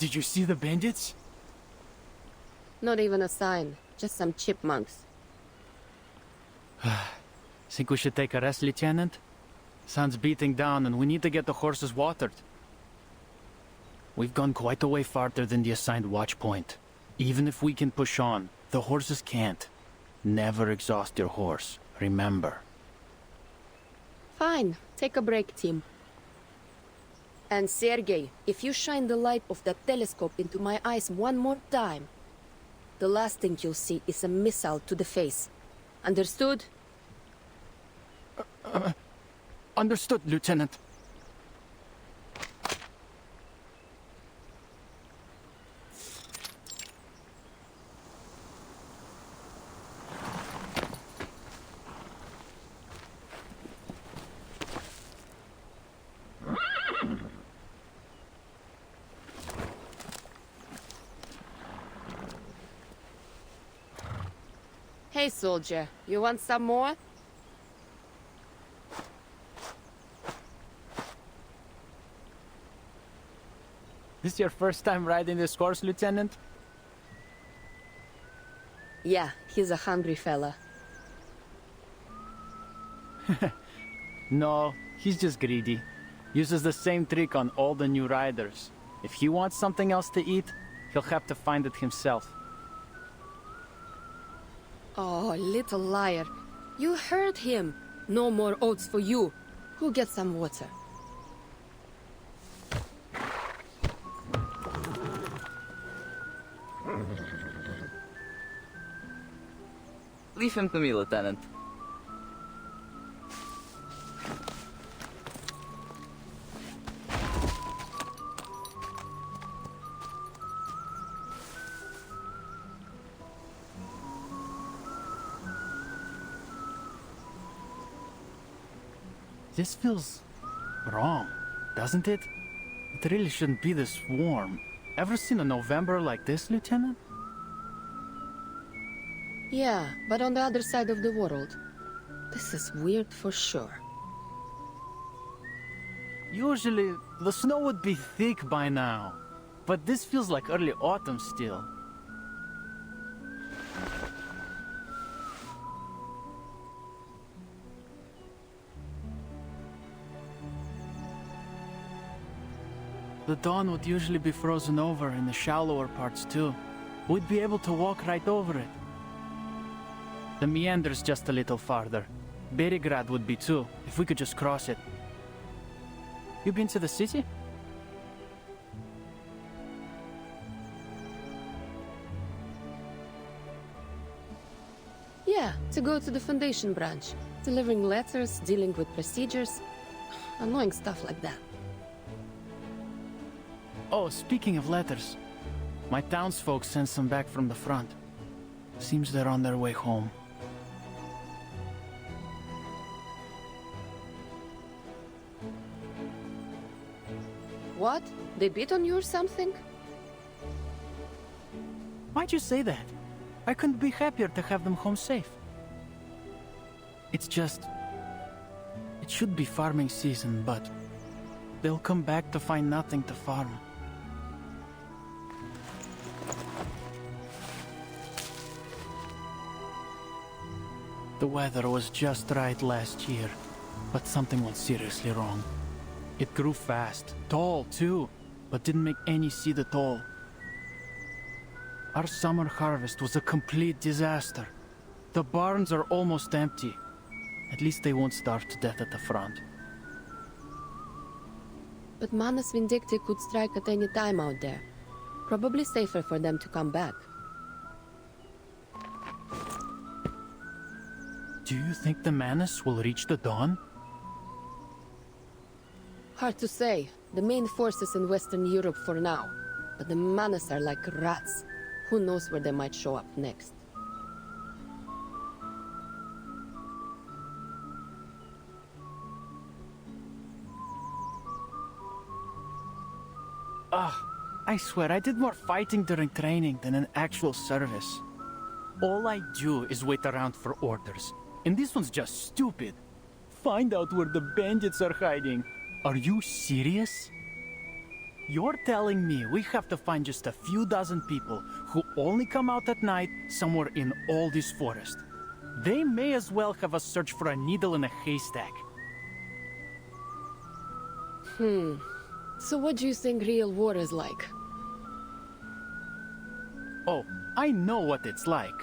Did you see the bandits? Not even a sign, just some chipmunks. Think we should take a rest, Lieutenant? Sun's beating down and we need to get the horses watered. We've gone quite a way farther than the assigned watch point. Even if we can push on, the horses can't. Never exhaust your horse, remember. Fine, take a break, team. And Sergei, if you shine the light of that telescope into my eyes one more time, the last thing you'll see is a missile to the face. Understood? Understood, Lieutenant. Hey, soldier, you want some more? This your first time riding this horse, Lieutenant? Yeah, he's a hungry fella. No, he's just greedy. Uses the same trick on all the new riders. If he wants something else to eat, he'll have to find it himself. Oh, little liar. You heard him. No more oats for you. Go get some water. Leave him to me, Lieutenant. This feels wrong, doesn't it? It really shouldn't be this warm. Ever seen a November like this, Lieutenant? Yeah, but on the other side of the world. This is weird for sure. Usually, the snow would be thick by now. But this feels like early autumn still. The dawn would usually be frozen over in the shallower parts too. We'd be able to walk right over it. The meander's just a little farther. Berigrad would be too, if we could just cross it. You been to the city? Yeah, to go to the Foundation branch. Delivering letters, dealing with procedures. Annoying stuff like that. Oh, speaking of letters, my townsfolk sent some back from the front. Seems they're on their way home. What? They beat on you or something? Why'd you say that? I couldn't be happier to have them home safe. It's just... it should be farming season, but... they'll come back to find nothing to farm. The weather was just right last year, but something went seriously wrong. It grew fast, tall too, but didn't make any seed at all. Our summer harvest was a complete disaster. The barns are almost empty. At least they won't starve to death at the front. But Manus Vindicti could strike at any time out there. Probably safer for them to come back. Do you think the Manus will reach the dawn? Hard to say. The main force is in Western Europe for now. But the Manus are like rats. Who knows where they might show up next. I swear I did more fighting during training than in actual service. All I do is wait around for orders. And this one's just stupid. Find out where the bandits are hiding. Are you serious? You're telling me we have to find just a few dozen people who only come out at night somewhere in all this forest. They may as well have us search for a needle in a haystack. So what do you think real war is like? Oh, I know what it's like.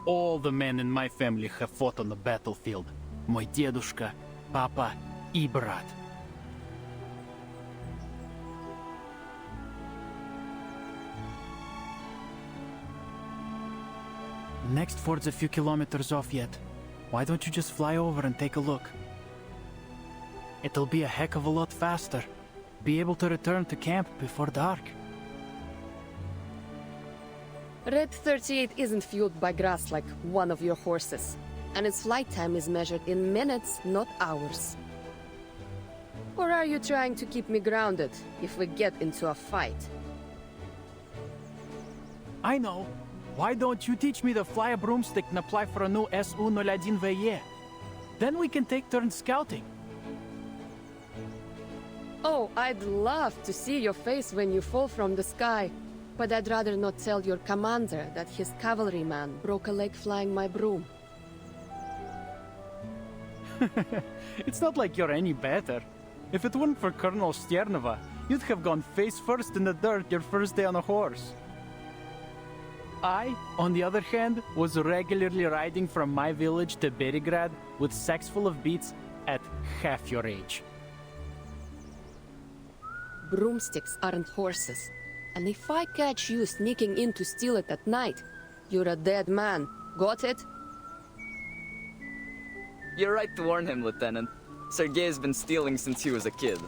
All the men in my family have fought on the battlefield. Мой дедушка, папа и брат. Next ford's a few kilometers off yet. Why don't you just fly over and take a look? It'll be a heck of a lot faster. Be able to return to camp before dark. Red 38 isn't fueled by grass like one of your horses, and its flight time is measured in minutes, not hours. Or are you trying to keep me grounded if we get into a fight? I know. Why don't you teach me to fly a broomstick and apply for a new SU-01VE? Then we can take turns scouting. Oh, I'd love to see your face when you fall from the sky. But I'd rather not tell your commander that his cavalryman broke a leg flying my broom. It's not like you're any better. If it weren't for Colonel Sternova, you'd have gone face first in the dirt your first day on a horse. I, on the other hand, was regularly riding from my village to Berigrad with sacks full of beets at half your age. Broomsticks aren't horses. And if I catch you sneaking in to steal it at night, you're a dead man. Got it? You're right to warn him, Lieutenant. Sergei's been stealing since he was a kid.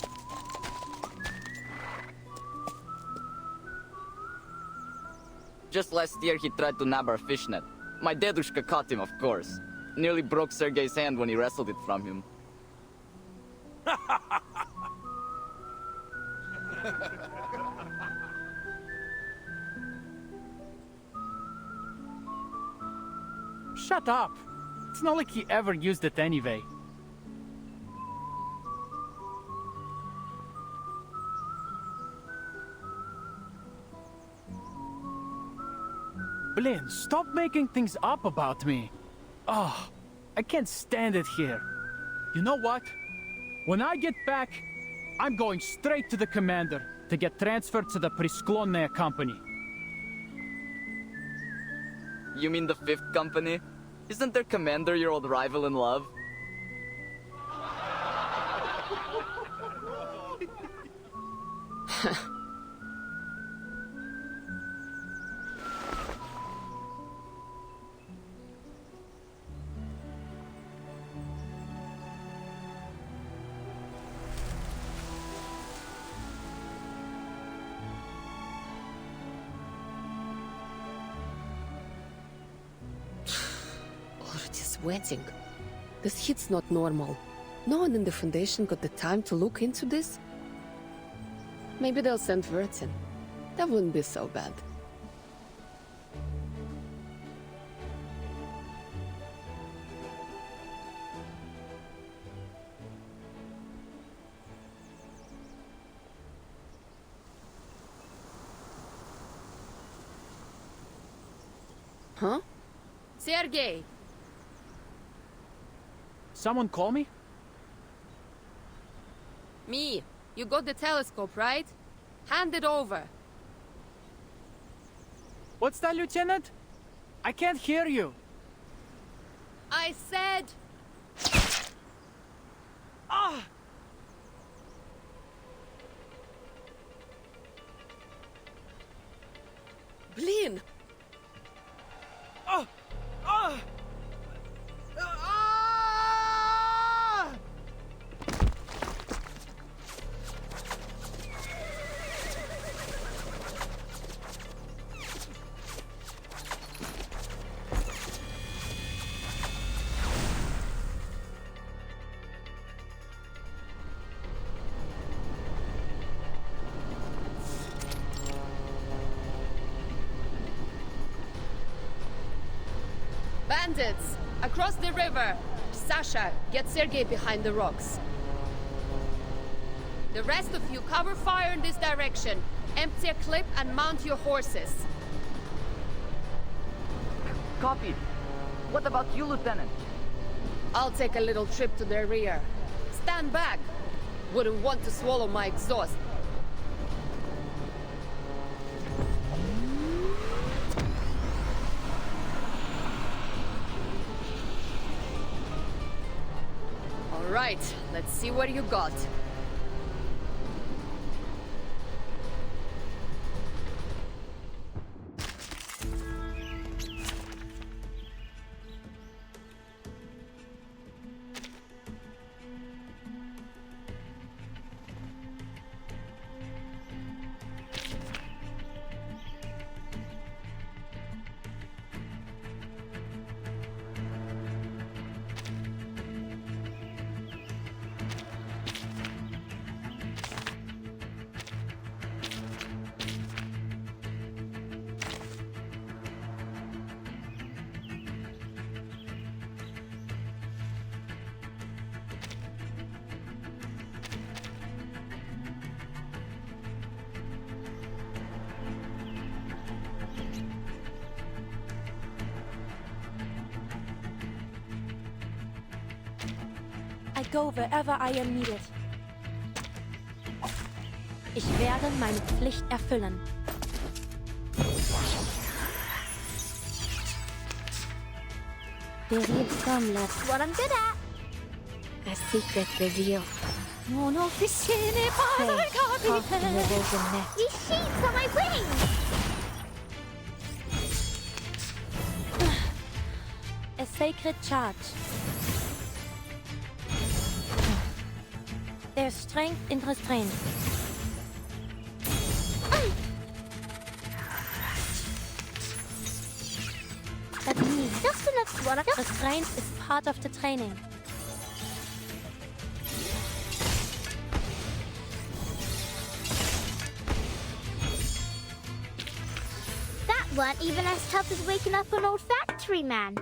Just last year he tried to nab our fishnet. My dedushka caught him, of course. Nearly broke Sergei's hand when he wrestled it from him. Shut up! It's not like he ever used it anyway. Blin, stop making things up about me. Oh, I can't stand it here. You know what? When I get back, I'm going straight to the commander to get transferred to the Prisklonная company. You mean the 5th Company? Isn't their commander your old rival in love? Sweating. This heat's not normal. No one in the Foundation got the time to look into this? Maybe they'll send Vertin. That wouldn't be so bad. Huh? Sergei! Someone call me? Me. You got the telescope, right? Hand it over. What's that, Lieutenant? I can't hear you. I said... Ah! Blin! Ah! Ah! Ah! Bandits! Across the river! Sasha, get Sergei behind the rocks. The rest of you cover fire in this direction. Empty a clip and mount your horses. Copy. What about you, Lieutenant? I'll take a little trip to their rear. Stand back! Wouldn't want to swallow my exhaust. All right, let's see what you got. I go wherever I am needed. Ich werde meine Pflicht erfüllen. Busy from left. What I'm good at. A secret reveal. Mon officier n'est pas un capitaine. These sheets are my wings. A sacred charge. There's strength in restraint. That means just enough water. Restraint is part of the training. That weren't even as tough as waking up an old factory man.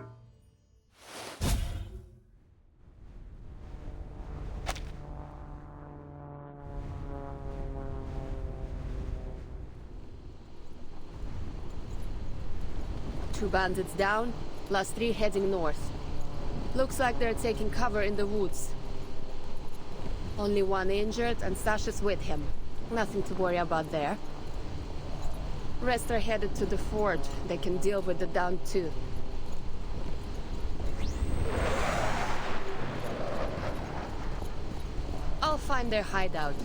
Two bandits down, plus 3 heading north. Looks like they're taking cover in the woods. Only 1 injured and Sasha's with him. Nothing to worry about there. Rest are headed to the fort. They can deal with the down 2. I'll find their hideout.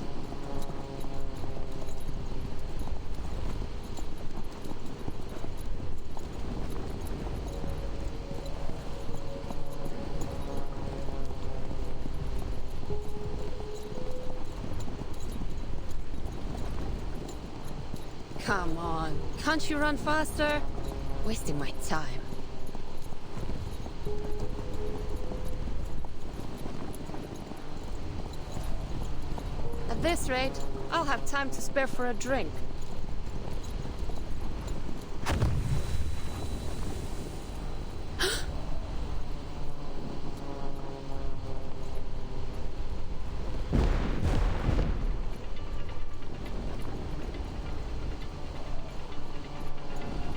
Come on, can't you run faster? Wasting my time. At this rate, I'll have time to spare for a drink.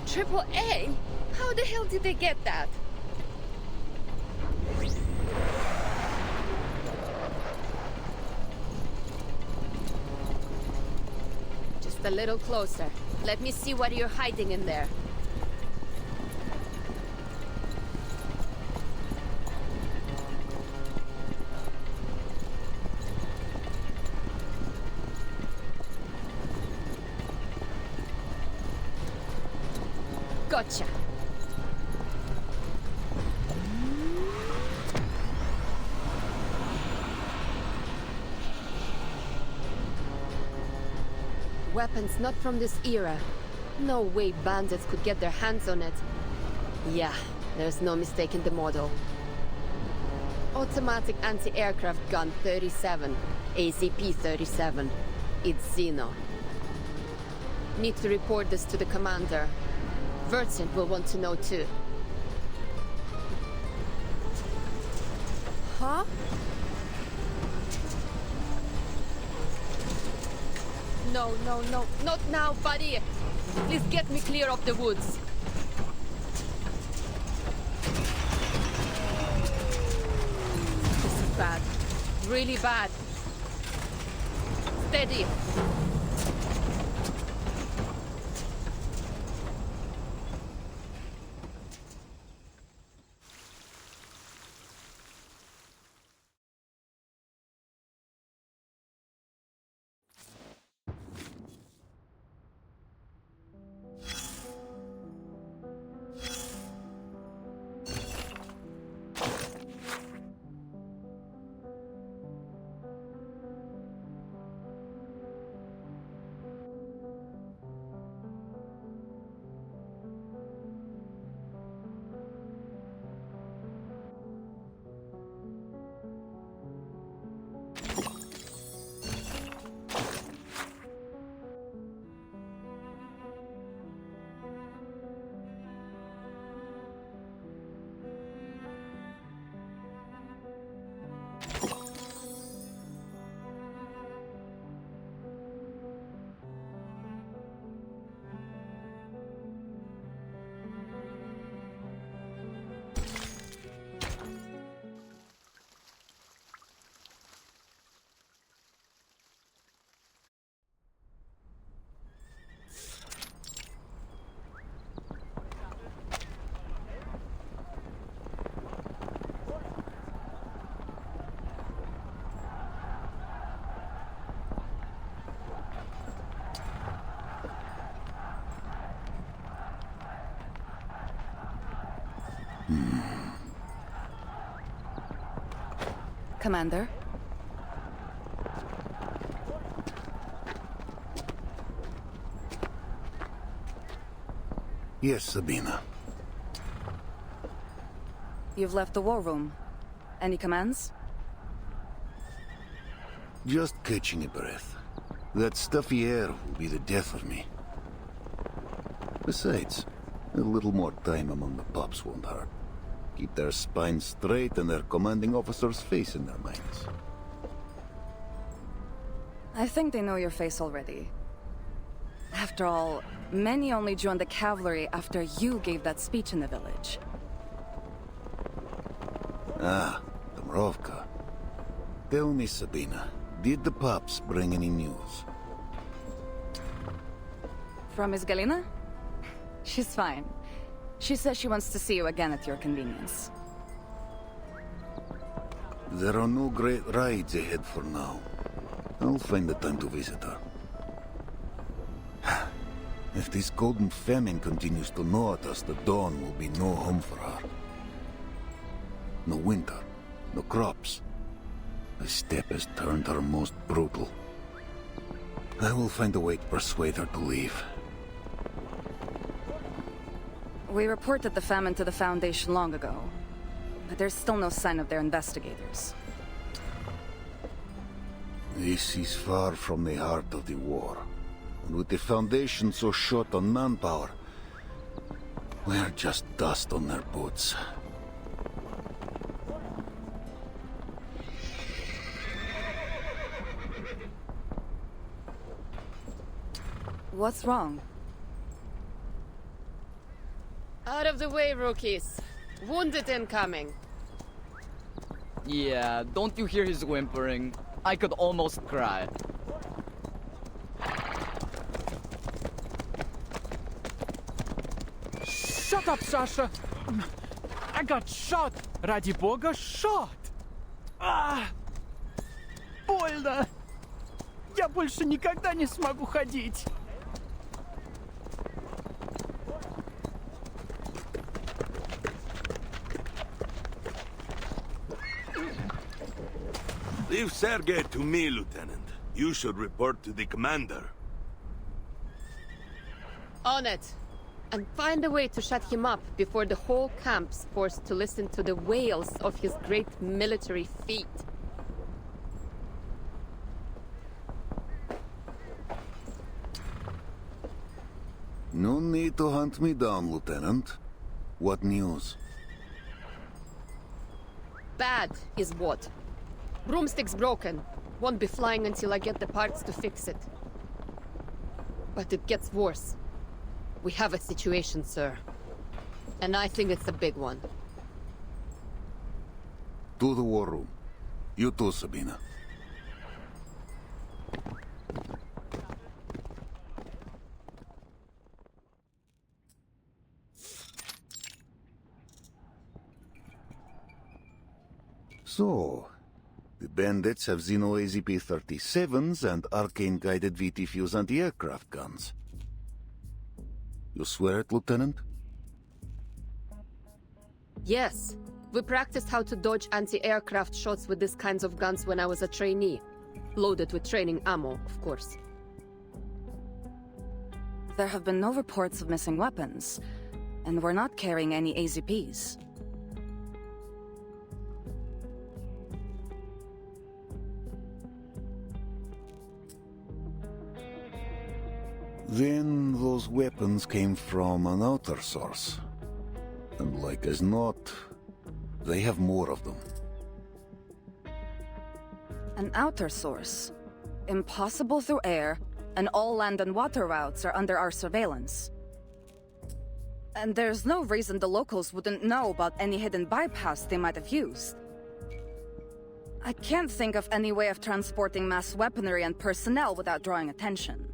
Triple A? How the hell did they get that? Just a little closer. Let me see what you're hiding in there. Gotcha. Weapons not from this era. No way bandits could get their hands on it. Yeah, there's no mistaking the model. Automatic anti-aircraft gun 37. ACP-37. It's Xeno. Need to report this to the commander. Vertsin will want to know too. Huh? No, no, no. Not now, buddy. Please get me clear of the woods. This is bad. Really bad. Steady. Commander? Yes, Sabina. You've left the war room. Any commands? Just catching a breath. That stuffy air will be the death of me. Besides, a little more time among the pups won't hurt. Keep their spines straight and their commanding officer's face in their minds. I think they know your face already. After all, many only joined the cavalry after you gave that speech in the village. Ah, Domrovka. Tell me, Sabina, did the pups bring any news? From Miss Galina? She's fine. She says she wants to see you again at your convenience. There are no great rides ahead for now. I'll find the time to visit her. If this golden famine continues to gnaw at us, the dawn will be no home for her. No winter, no crops. The steppe has turned her most brutal. I will find a way to persuade her to leave. We reported the famine to the Foundation long ago, but there's still no sign of their investigators. This is far from the heart of the war. And with the Foundation so short on manpower, we're just dust on their boots. What's wrong? Out of the way, rookies. Wounded incoming. Yeah, don't you hear his whimpering? I could almost cry. Shut up, Sasha! I got shot! Ради бога, shot! Больно! Я больше никогда не смогу ходить! Leave Sergei to me, Lieutenant. You should report to the commander. On it. And find a way to shut him up before the whole camp's forced to listen to the wails of his great military feat. No need to hunt me down, Lieutenant. What news? Bad is what? Broomstick's broken. Won't be flying until I get the parts to fix it. But it gets worse. We have a situation, sir. And I think it's a big one. To the war room. You too, Sabina. So, the bandits have Xeno AZP-37s and arcane-guided VT-fuse anti-aircraft guns. You swear it, Lieutenant? Yes. We practiced how to dodge anti-aircraft shots with these kinds of guns when I was a trainee. Loaded with training ammo, of course. There have been no reports of missing weapons, and we're not carrying any AZPs. Then those weapons came from an outer source. And like as not, they have more of them. An outer source. Impossible through air, and all land and water routes are under our surveillance. And there's no reason the locals wouldn't know about any hidden bypass they might have used. I can't think of any way of transporting mass weaponry and personnel without drawing attention.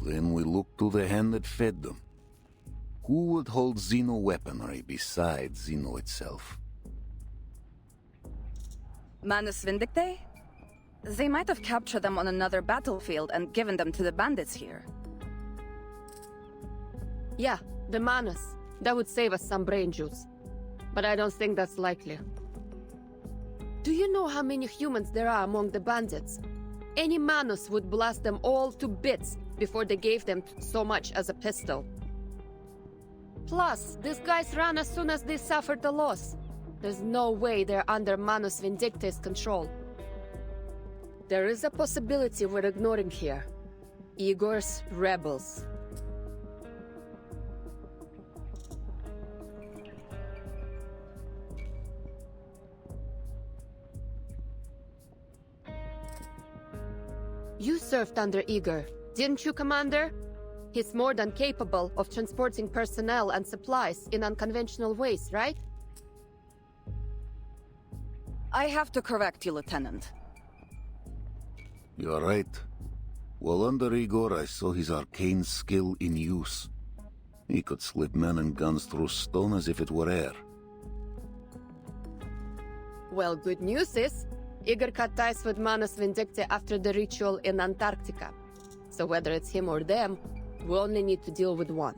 Then we look to the hand that fed them. Who would hold Xeno weaponry besides Xeno itself? Manus Vindictae? They might have captured them on another battlefield and given them to the bandits here. Yeah, the Manus. That would save us some brain juice. But I don't think that's likely. Do you know how many humans there are among the bandits? Any Manus would blast them all to bits before they gave them so much as a pistol. Plus, these guys ran as soon as they suffered a loss. There's no way they're under Manus Vindictae's control. There is a possibility we're ignoring here. Igor's rebels. You served under Igor, didn't you, Commander? He's more than capable of transporting personnel and supplies in unconventional ways, right? I have to correct you, Lieutenant. You're right. While under Igor, I saw his arcane skill in use. He could slip men and guns through stone as if it were air. Well, good news is, Igor cut ties with Manus Vindictae after the ritual in Antarctica. So whether it's him or them, we only need to deal with one.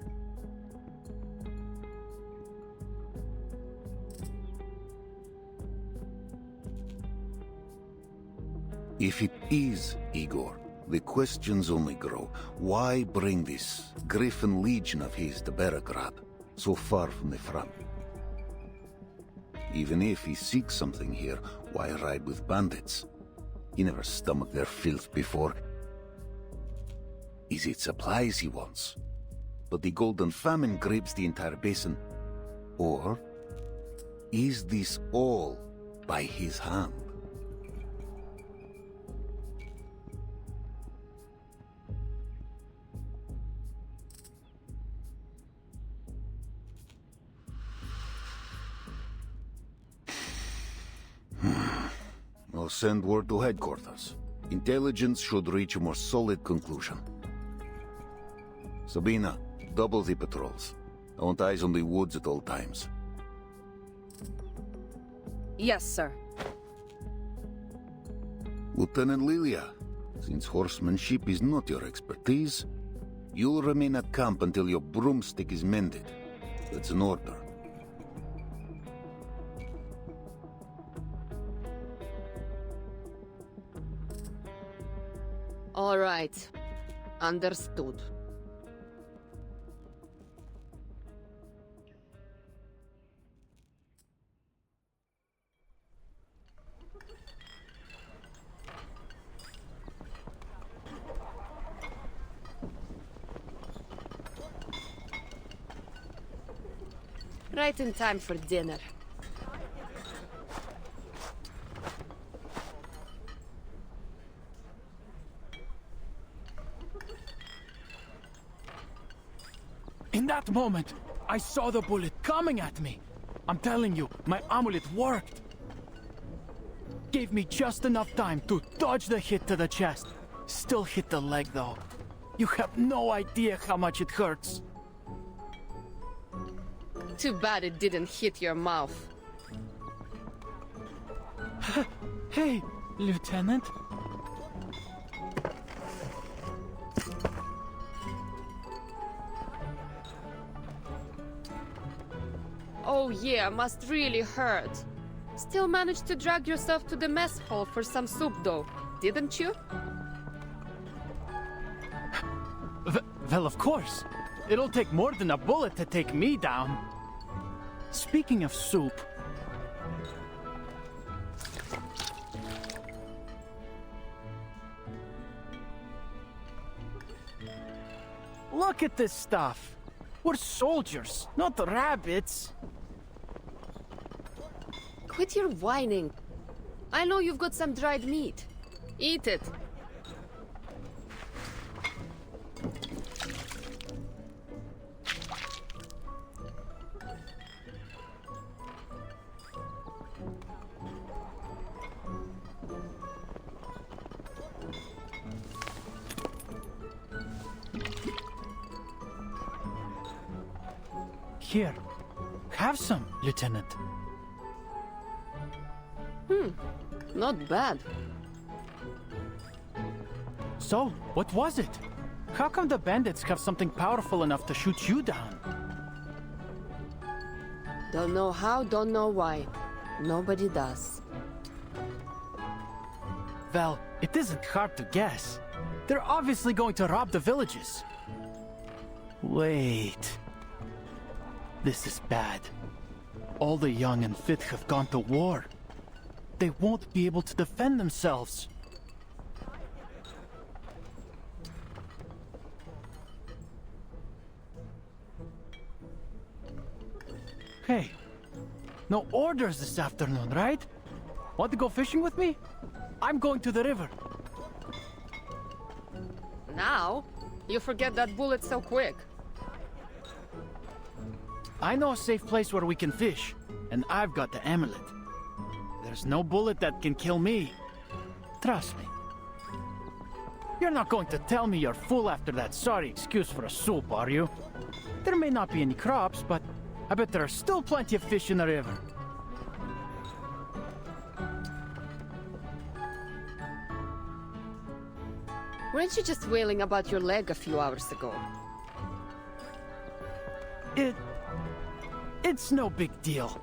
If it is Igor, the questions only grow. Why bring this Griffin Legion of his to Beregrad, so far from the front? Even if he seeks something here, why ride with bandits? He never stomached their filth before. Is it supplies he wants? But the Golden Famine grips the entire basin. Or is this all by his hand? I'll send word to headquarters. Intelligence should reach a more solid conclusion. Sabina, double the patrols. I want eyes on the woods at all times. Yes, sir. Lieutenant Lilia, since horsemanship is not your expertise, you'll remain at camp until your broomstick is mended. That's an order. All right. Understood. Right in time for dinner. In that moment, I saw the bullet coming at me. I'm telling you, my amulet worked. Gave me just enough time to dodge the hit to the chest. Still hit the leg though. You have no idea how much it hurts. Too bad it didn't hit your mouth. Hey, Lieutenant. Oh yeah, must really hurt. Still managed to drag yourself to the mess hall for some soup though, didn't you? Well, of course. It'll take more than a bullet to take me down. Speaking of soup... Look at this stuff. We're soldiers, not rabbits. Quit your whining. I know you've got some dried meat. Eat it. Here, have some, Lieutenant. Not bad. So, what was it? How come the bandits have something powerful enough to shoot you down? Don't know how, don't know why. Nobody does. Well, it isn't hard to guess. They're obviously going to rob the villages. Wait. This is bad. All the young and fit have gone to war. They won't be able to defend themselves. Hey, no orders this afternoon, right? Want to go fishing with me? I'm going to the river. Now? You forget that bullet so quick. I know a safe place where we can fish, and I've got the amulet. There's no bullet that can kill me. Trust me. You're not going to tell me you're full after that sorry excuse for a soup, are you? There may not be any crops, but I bet there are still plenty of fish in the river. Weren't you just wailing about your leg a few hours ago? It's no big deal.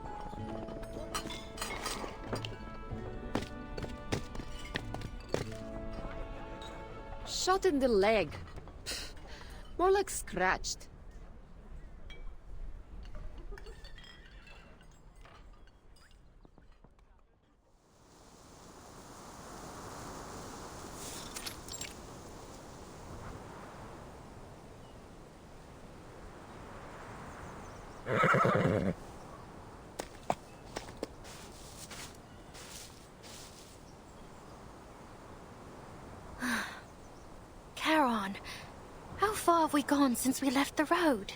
Shot in the leg. Pfft, more like scratched. Charon, how far have we gone since we left the road?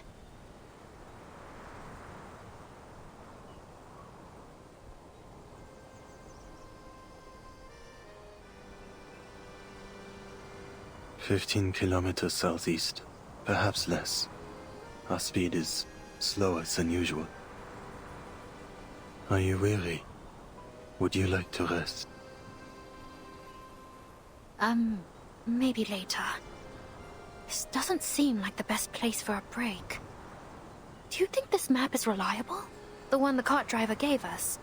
"15 kilometers southeast, perhaps less. Our speed is slower than usual. Are you weary? Would you like to rest?" Maybe later. This doesn't seem like the best place for a break. Do you think this map is reliable? The one the cart driver gave us?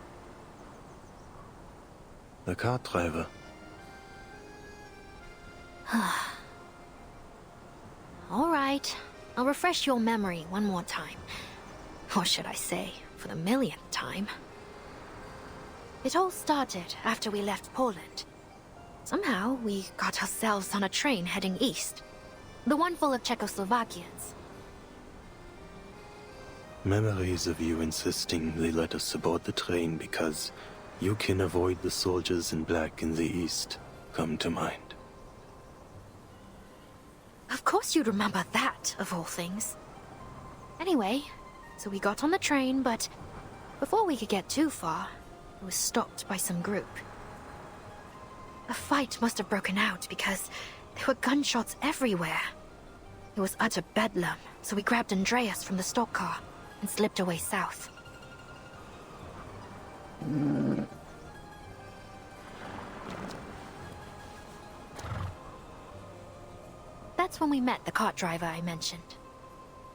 The cart driver? All right. I'll refresh your memory one more time. Or should I say, for the millionth time. It all started after we left Poland. Somehow, we got ourselves on a train heading east. The one full of Czechoslovakians. Memories of you insisting they let us aboard the train because you can avoid the soldiers in black in the east come to mind. Of course you'd remember that, of all things. Anyway, so we got on the train, but before we could get too far, it was stopped by some group. A fight must have broken out because there were gunshots everywhere. It was utter bedlam, so we grabbed Andreas from the stock car and slipped away south. That's when we met the cart driver I mentioned.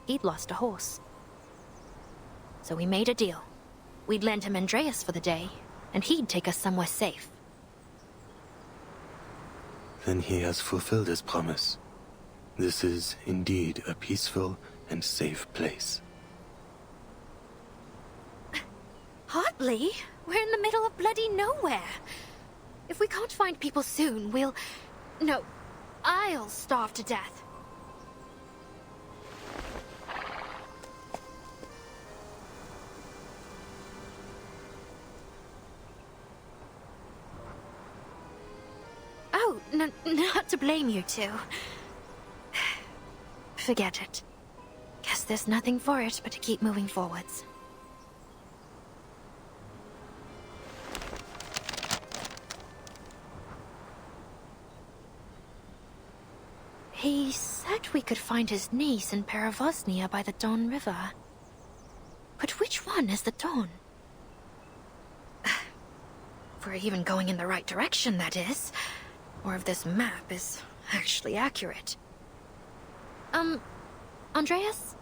He'd lost a horse. So we made a deal. We'd lend him Andreas for the day, and he'd take us somewhere safe. Then he has fulfilled his promise. This is indeed a peaceful and safe place. Hardly. We're in the middle of bloody nowhere. If we can't find people soon, we'll... No, I'll starve to death. Oh, not to blame you two. Forget it. Guess there's nothing for it but to keep moving forwards. He said we could find his niece in Peravosnia by the Don River. But which one is the Don? If we're even going in the right direction, that is. Or if this map is actually accurate. Andreas?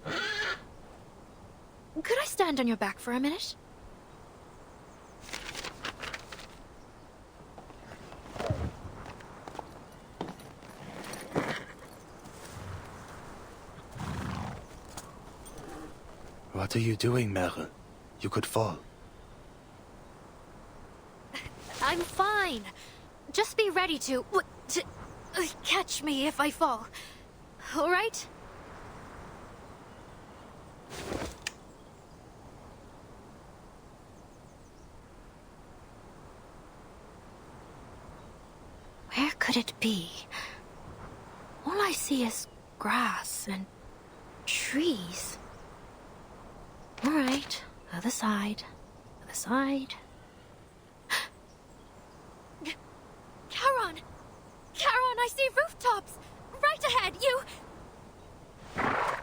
Could I stand on your back for a minute? What are you doing, Meryl? You could fall. I'm fine. Just be ready to catch me if I fall. All right? Where could it be? All I see is grass and trees. All right, other side, other side. Charon! Charon, I see rooftops! Right ahead, you... Help!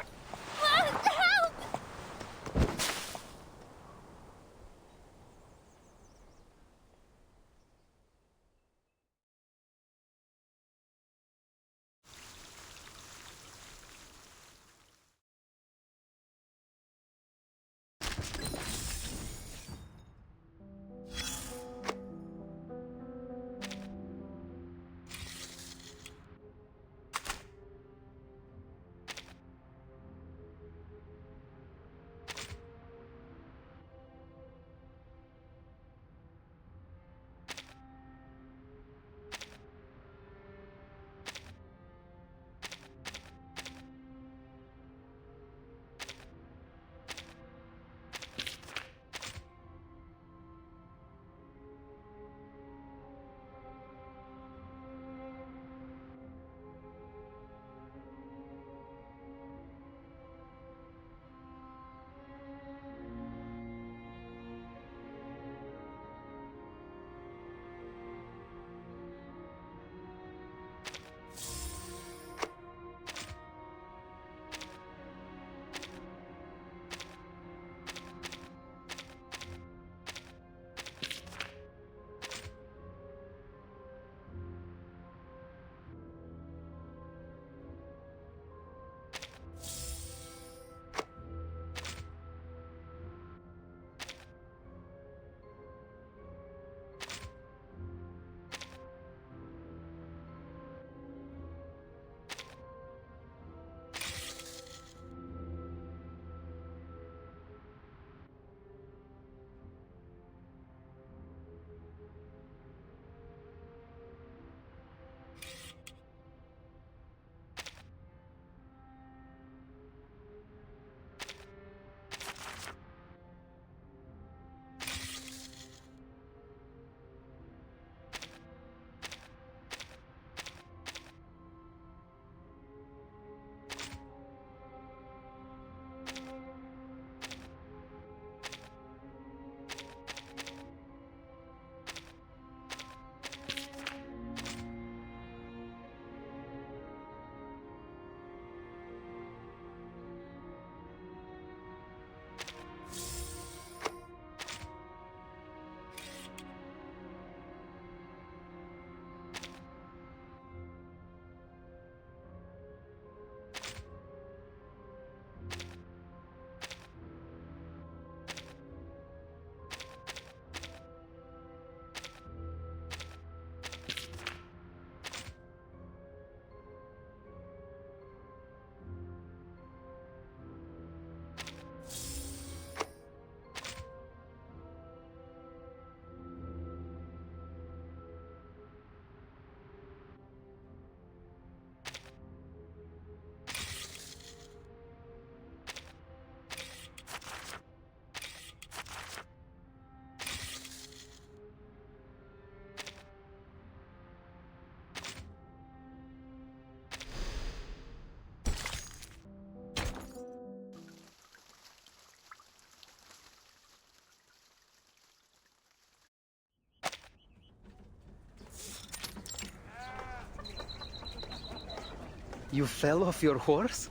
You fell off your horse?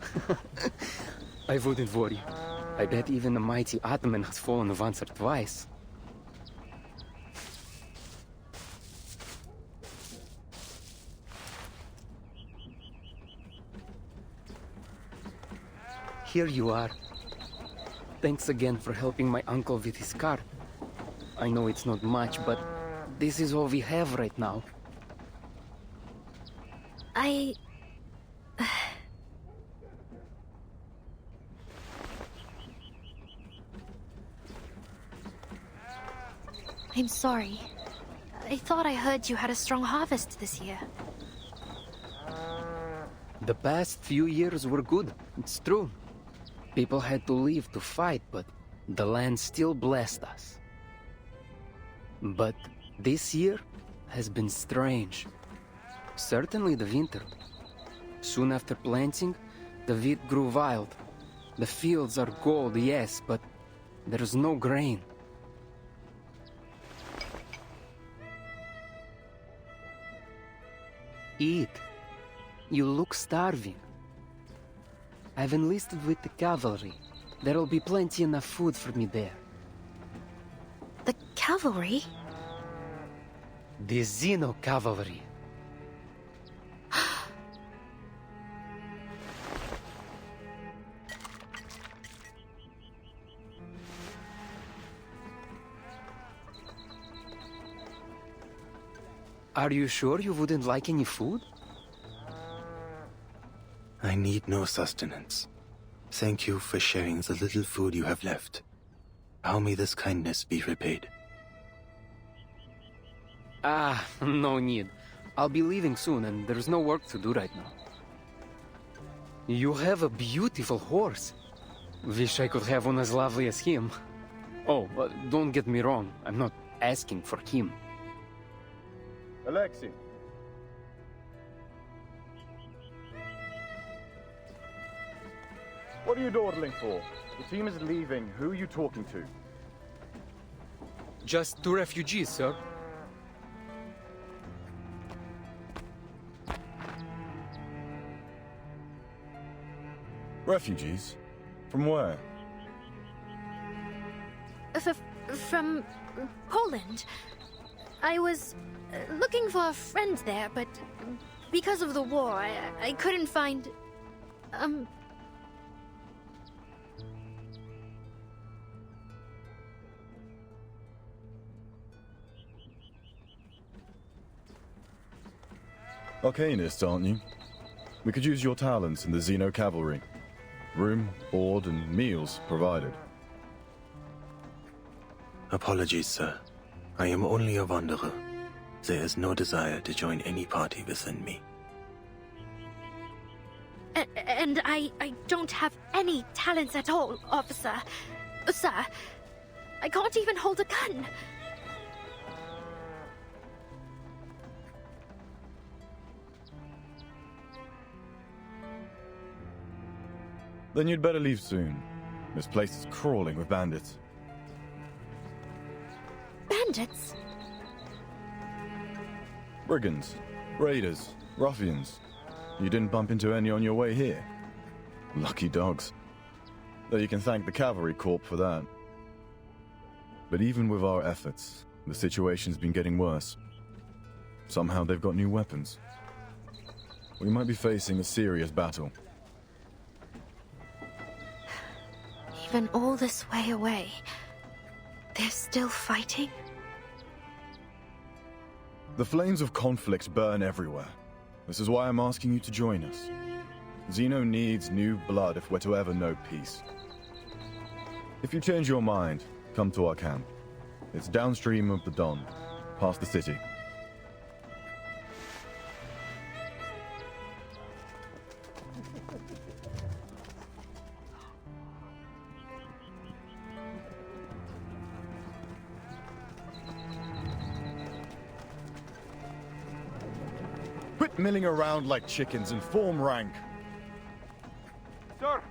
I wouldn't worry. I bet even the mighty Atman has fallen once or twice. Here you are. Thanks again for helping my uncle with his car. I know it's not much, but this is all we have right now. I'm sorry. I thought I heard you had a strong harvest this year. The past few years were good, it's true. People had to leave to fight, but the land still blessed us. But this year has been strange. Certainly the winter. Soon after planting, the wheat grew wild. The fields are gold, yes, but there's no grain. Eat. You look starving. I've enlisted with the cavalry. There'll be plenty enough food for me there. The cavalry? The Xeno cavalry. Are you sure you wouldn't like any food? I need no sustenance. Thank you for sharing the little food you have left. How may this kindness be repaid? Ah, no need. I'll be leaving soon and there's no work to do right now. You have a beautiful horse. Wish I could have one as lovely as him. Oh, don't get me wrong. I'm not asking for him. Alexei. What are you dawdling for? The team is leaving. Who are you talking to? Just 2 refugees, sir. Refugees? From where? From Poland. I was looking for a friend there, but because of the war, I couldn't find... Arcanists, aren't you? We could use your talents in the Xeno cavalry. Room, board, and meals provided. Apologies, sir. I am only a wanderer. There is no desire to join any party within me. And I don't have any talents at all, officer. Sir, I can't even hold a gun. Then you'd better leave soon. This place is crawling with bandits. Bandits? Brigands, raiders, ruffians. You didn't bump into any on your way here. Lucky dogs. Though you can thank the cavalry corps for that. But even with our efforts, the situation's been getting worse. Somehow they've got new weapons. We might be facing a serious battle. Even all this way away, they're still fighting? The flames of conflict burn everywhere. This is why I'm asking you to join us. Xeno needs new blood if we're to ever know peace. If you change your mind, come to our camp. It's downstream of the Don, past the city. Quit milling around like chickens and form rank. Sir!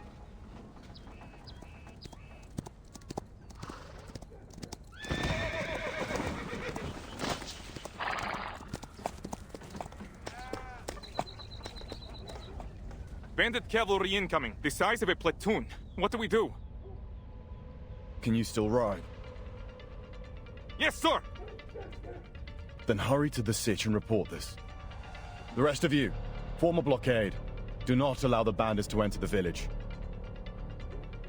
Bandit cavalry incoming, the size of a platoon. What do we do? Can you still ride? Yes, sir! Then hurry to the sitch and report this. The rest of you, form a blockade. Do not allow the bandits to enter the village.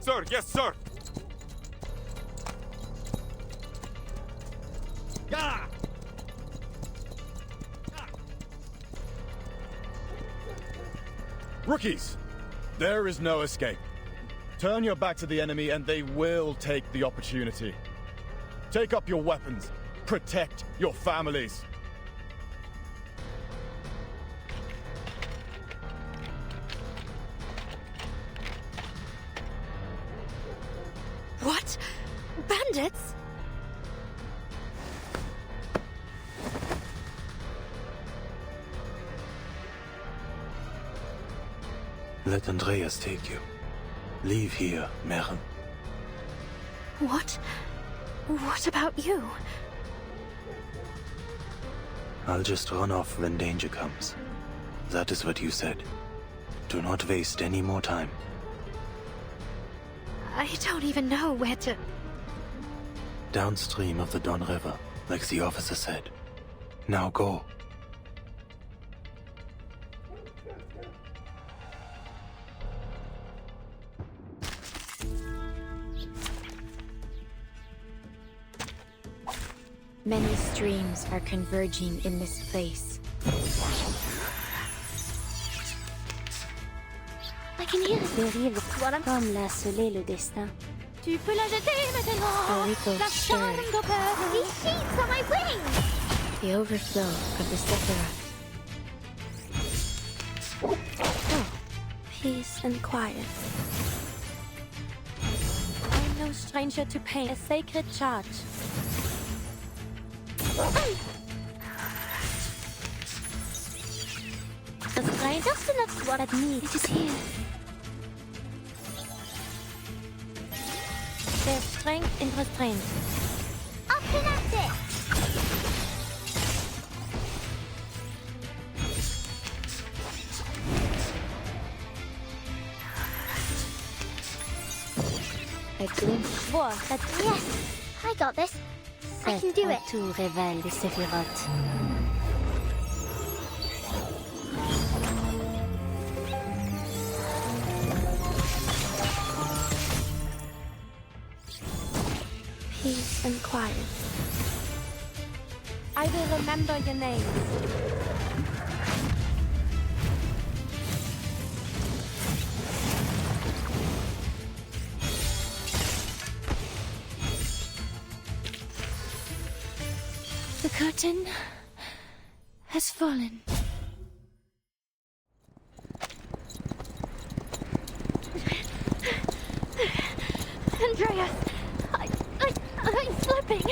Sir, yes, sir! Yeah! Rookies! There is no escape. Turn your back to the enemy and they will take the opportunity. Take up your weapons. Protect your families. What? Bandits? Let Andreas take you. Leave here, Meren. What? What about you? I'll just run off when danger comes. That is what you said. Do not waste any more time. I don't even know where to... Downstream of the Don River, like the officer said. Now go. Many streams are converging in this place. I can hear the river comme la soleil le destin. Tu peux la jeter maintenant. La chambre d'opéra. These sheets are my wings. The overflow of the Sephiroth. Oh, peace and quiet. I'm no stranger to pain. A sacred charge. The strangers do not what it needs. It is here. There's strength in restraint. Up and at it! A glimpse. Whoa, that's... Yes! I got this. I can do it. Tout révèle les Sephiroth. Peace and quiet. I will remember your names. The curtain has fallen. Andreas! I'm slipping!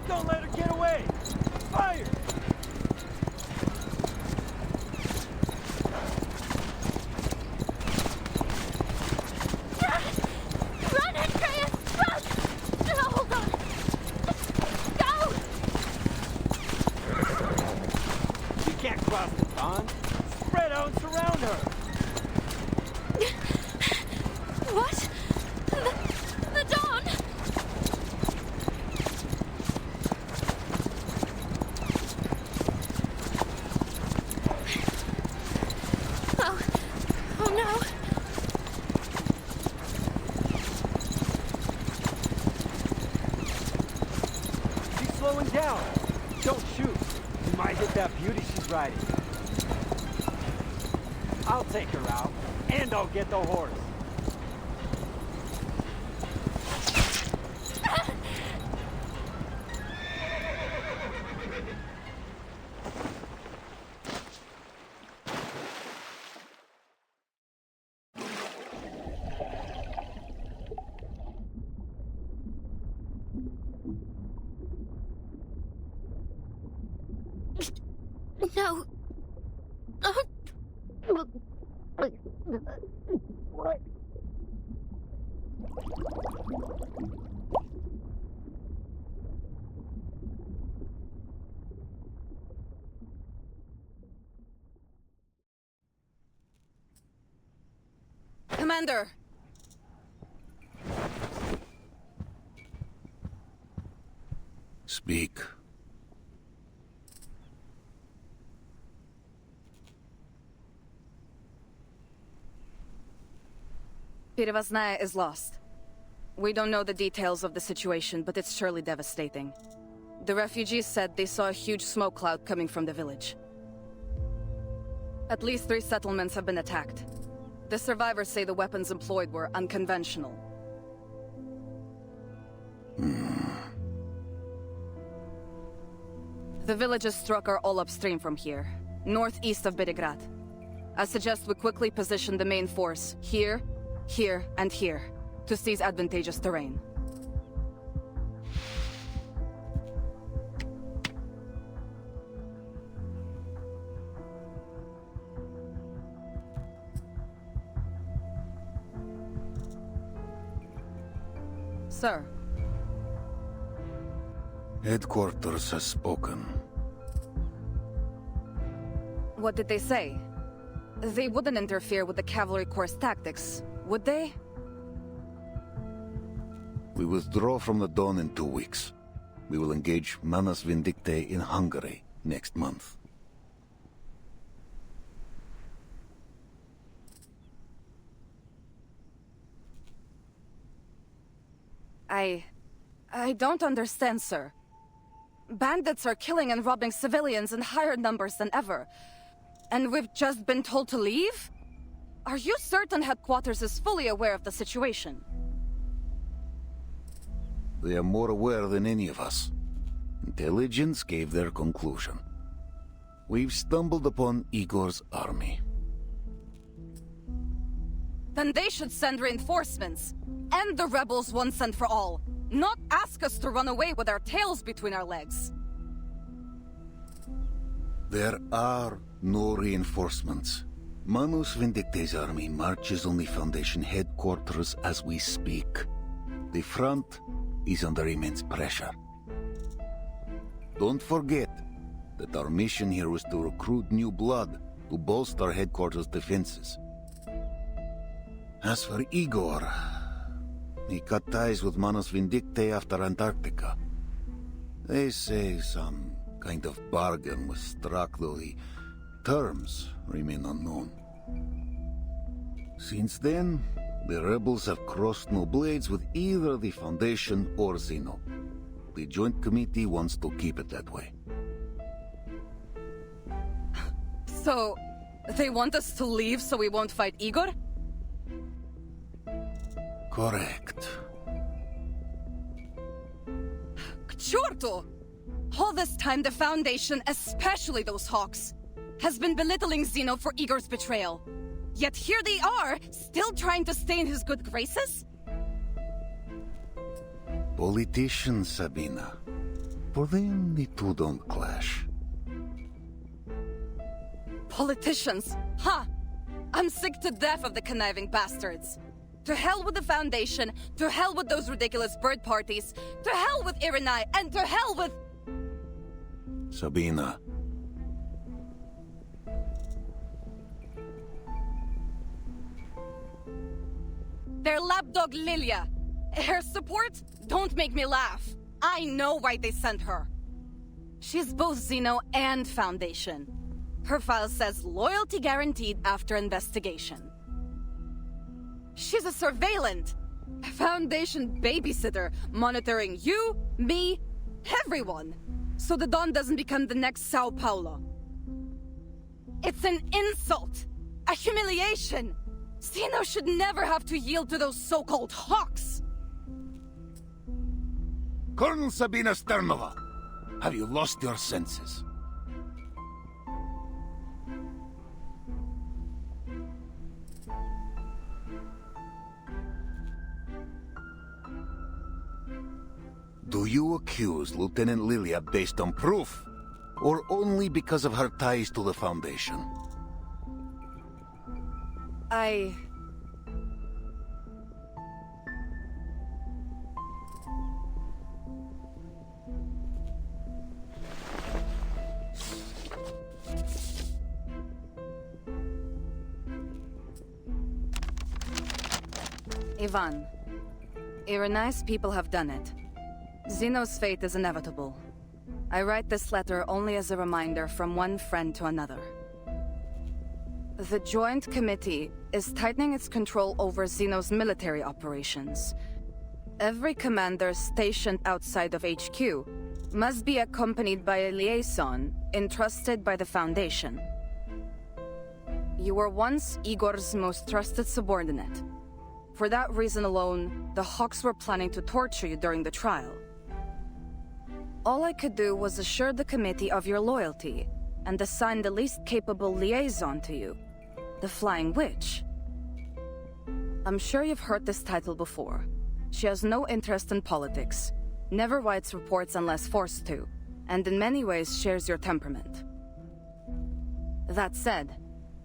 Don't let her get away! Fire! Run, Andreas! Run! No, hold on! Go! You can't cross the pond. Spread out and surround her. What? The dawn! Oh no! She's slowing down. Don't shoot. You might hit that beauty she's riding. I'll take her out, and I'll get the horse. No! What? Commander! Speak. Perevasnaya is lost. We don't know the details of the situation, but it's surely devastating. The refugees said they saw a huge smoke cloud coming from the village. At least 3 settlements have been attacked. The survivors say the weapons employed were unconventional. The villages struck are all upstream from here, northeast of Berigrad. I suggest we quickly position the main force here, here, and here, to seize advantageous terrain. Sir. Headquarters has spoken. What did they say? They wouldn't interfere with the Cavalry Corps' tactics, would they? We withdraw from the Dawn in 2 weeks. We will engage Manus Vindictae in Hungary next month. I don't understand, sir. Bandits are killing and robbing civilians in higher numbers than ever. And we've just been told to leave? Are you certain headquarters is fully aware of the situation? They are more aware than any of us. Intelligence gave their conclusion. We've stumbled upon Igor's army. Then they should send reinforcements. End the rebels once and for all. Not ask us to run away with our tails between our legs. There are no reinforcements. Manus Vindicte's army marches on the Foundation headquarters as we speak. The front is under immense pressure. Don't forget that our mission here was to recruit new blood to bolster headquarters' defenses. As for Igor, he cut ties with Manus Vindictae after Antarctica. They say some kind of bargain was struck, though the terms remain unknown. Since then, the rebels have crossed no blades with either the Foundation or Zeno. The Joint Committee wants to keep it that way. So, they want us to leave so we won't fight Igor? Correct. К чёрту! All this time the Foundation, especially those hawks, has been belittling Zeno for Igor's betrayal. Yet here they are, still trying to stay in his good graces? Politicians, Sabina. For them, the two don't clash. Politicians? Huh! I'm sick to death of the conniving bastards. To hell with the Foundation, to hell with those ridiculous bird parties, to hell with Irenai, and to hell with... Sabina. Their lapdog Lilia. Her support? Don't make me laugh. I know why they sent her. She's both Zeno and Foundation. Her file says loyalty guaranteed after investigation. She's a surveillant. A Foundation babysitter, monitoring you, me, everyone. So the Dawn doesn't become the next Sao Paulo. It's an insult! A humiliation! Zeno should never have to yield to those so-called hawks! Colonel Sabina Sternova, have you lost your senses? Do you accuse Lieutenant Lilia based on proof, or only because of her ties to the Foundation? Ivan, Irenice people have done it. Zeno's fate is inevitable. I write this letter only as a reminder from one friend to another. The Joint Committee is tightening its control over Zeno's military operations. Every commander stationed outside of HQ must be accompanied by a liaison entrusted by the Foundation. You were once Igor's most trusted subordinate. For that reason alone, the Hawks were planning to torture you during the trial. All I could do was assure the committee of your loyalty and assign the least capable liaison to you, the Flying Witch. I'm sure you've heard this title before. She has no interest in politics, never writes reports unless forced to, and in many ways shares your temperament. That said,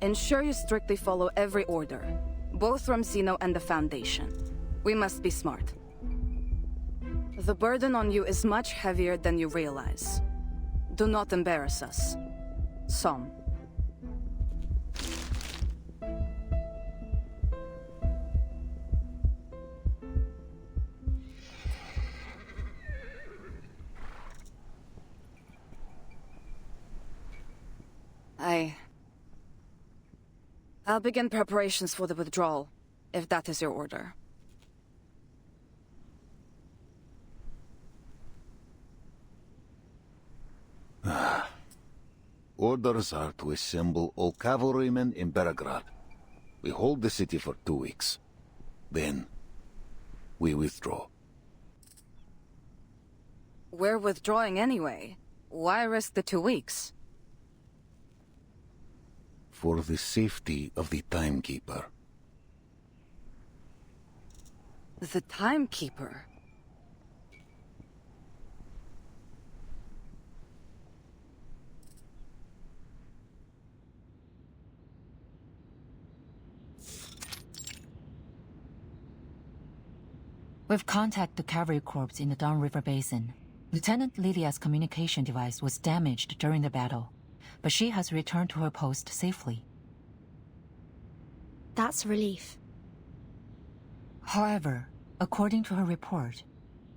ensure you strictly follow every order, both from Zeno and the Foundation. We must be smart. The burden on you is much heavier than you realize. Do not embarrass us. Som. I'll begin preparations for the withdrawal, if that is your order. Orders are to assemble all cavalrymen in Belgrade. We hold the city for 2 weeks. Then, we withdraw. We're withdrawing anyway. Why risk the 2 weeks? For the safety of the Timekeeper. The Timekeeper? We've contacted the cavalry corps in the Downriver Basin. Lieutenant Lydia's communication device was damaged during the battle, but she has returned to her post safely. That's a relief. However, according to her report,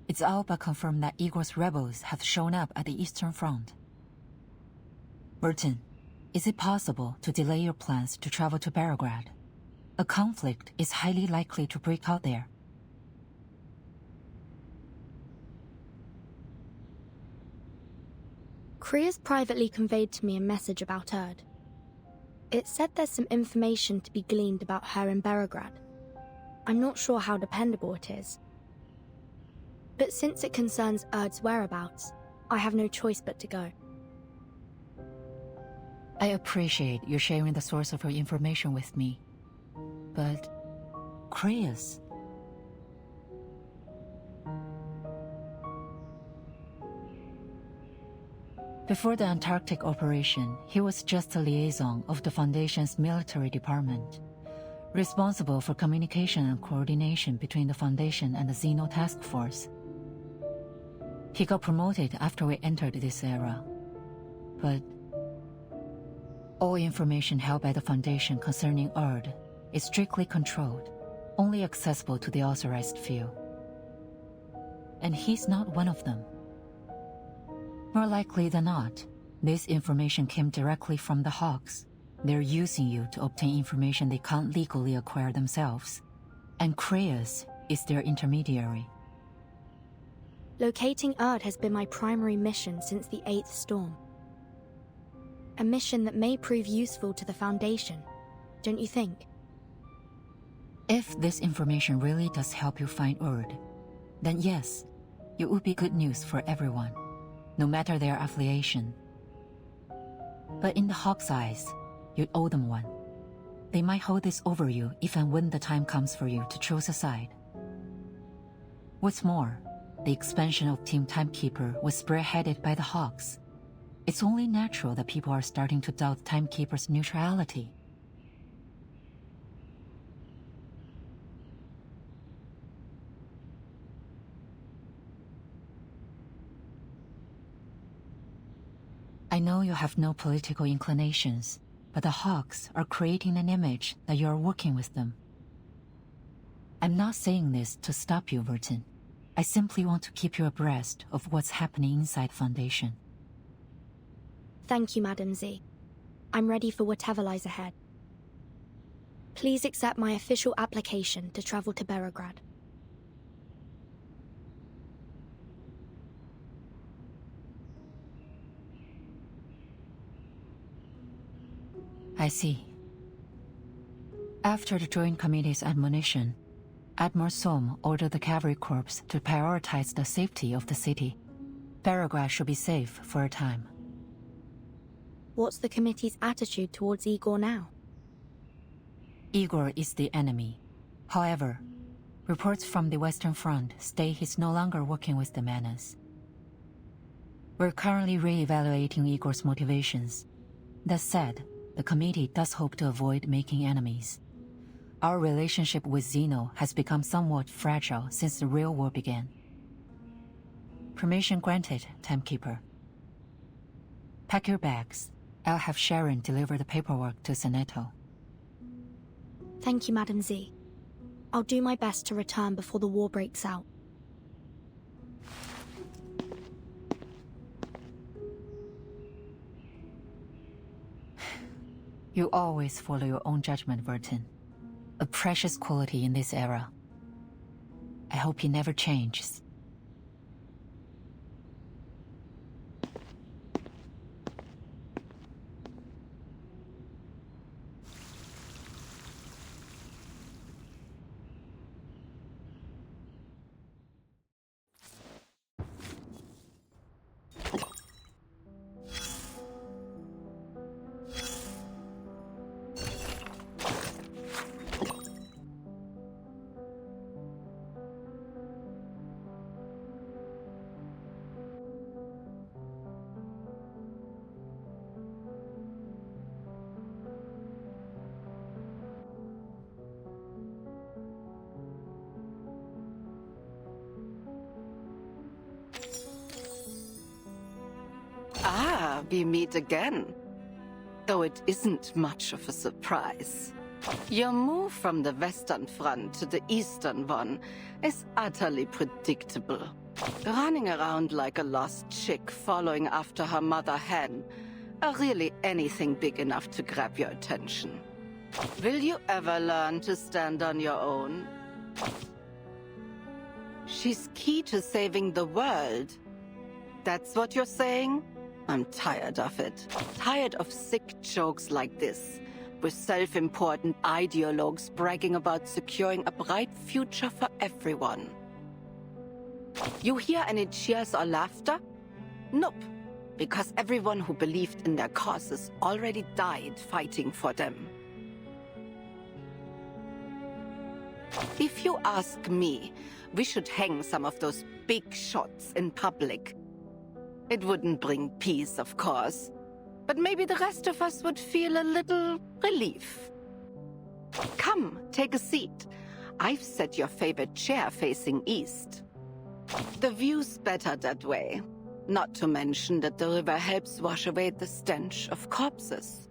it's all but confirmed that Igor's rebels have shown up at the Eastern Front. Burton, is it possible to delay your plans to travel to Belgrade? A conflict is highly likely to break out there. Kriya's privately conveyed to me a message about Erd. It said there's some information to be gleaned about her in Belgrade. I'm not sure how dependable it is. But since it concerns Erd's whereabouts, I have no choice but to go. I appreciate you sharing the source of your information with me. But... Kriya's... Before the Antarctic operation, he was just a liaison of the Foundation's military department, responsible for communication and coordination between the Foundation and the Xeno Task Force. He got promoted after we entered this era, but all information held by the Foundation concerning Erd is strictly controlled, only accessible to the authorized few. And he's not one of them. More likely than not, this information came directly from the Hawks. They're using you to obtain information they can't legally acquire themselves. And Kriya's is their intermediary. Locating Erd has been my primary mission since the 8th storm. A mission that may prove useful to the Foundation, don't you think? If this information really does help you find Erd, then yes, it would be good news for everyone, no matter their affiliation. But in the Hawks' eyes, you'd owe them one. They might hold this over you if and when the time comes for you to choose a side. What's more, the expansion of Team Timekeeper was spearheaded by the Hawks. It's only natural that people are starting to doubt Timekeeper's neutrality. I know you have no political inclinations, but the Hawks are creating an image that you are working with them. I'm not saying this to stop you, Vertin. I simply want to keep you abreast of what's happening inside Foundation. Thank you, Madam Z. I'm ready for whatever lies ahead. Please accept my official application to travel to Berograd. I see. After the Joint Committee's admonition, Admiral Sohm ordered the Cavalry Corps to prioritize the safety of the city. Berograd should be safe for a time. What's the committee's attitude towards Igor now? Igor is the enemy. However, reports from the Western Front state he's no longer working with the Menace. We're currently re-evaluating Igor's motivations. That said, the committee does hope to avoid making enemies. Our relationship with Xeno has become somewhat fragile since the real war began. Permission granted, Timekeeper. Pack your bags. I'll have Sharon deliver the paperwork to Seneto. Thank you, Madam Z. I'll do my best to return before the war breaks out. You always follow your own judgment, Vertin. A precious quality in this era. I hope he never changes. Ah, we meet again. Though it isn't much of a surprise. Your move from the Western Front to the Eastern one is utterly predictable. Running around like a lost chick following after her mother hen, or really anything big enough to grab your attention. Will you ever learn to stand on your own? She's key to saving the world. That's what you're saying? I'm tired of it. Tired of sick jokes like this, with self-important ideologues bragging about securing a bright future for everyone. You hear any cheers or laughter? Nope, because everyone who believed in their causes already died fighting for them. If you ask me, we should hang some of those big shots in public. It wouldn't bring peace, of course, but maybe the rest of us would feel a little relief. Come, take a seat. I've set your favorite chair facing east. The view's better that way. Not to mention that the river helps wash away the stench of corpses.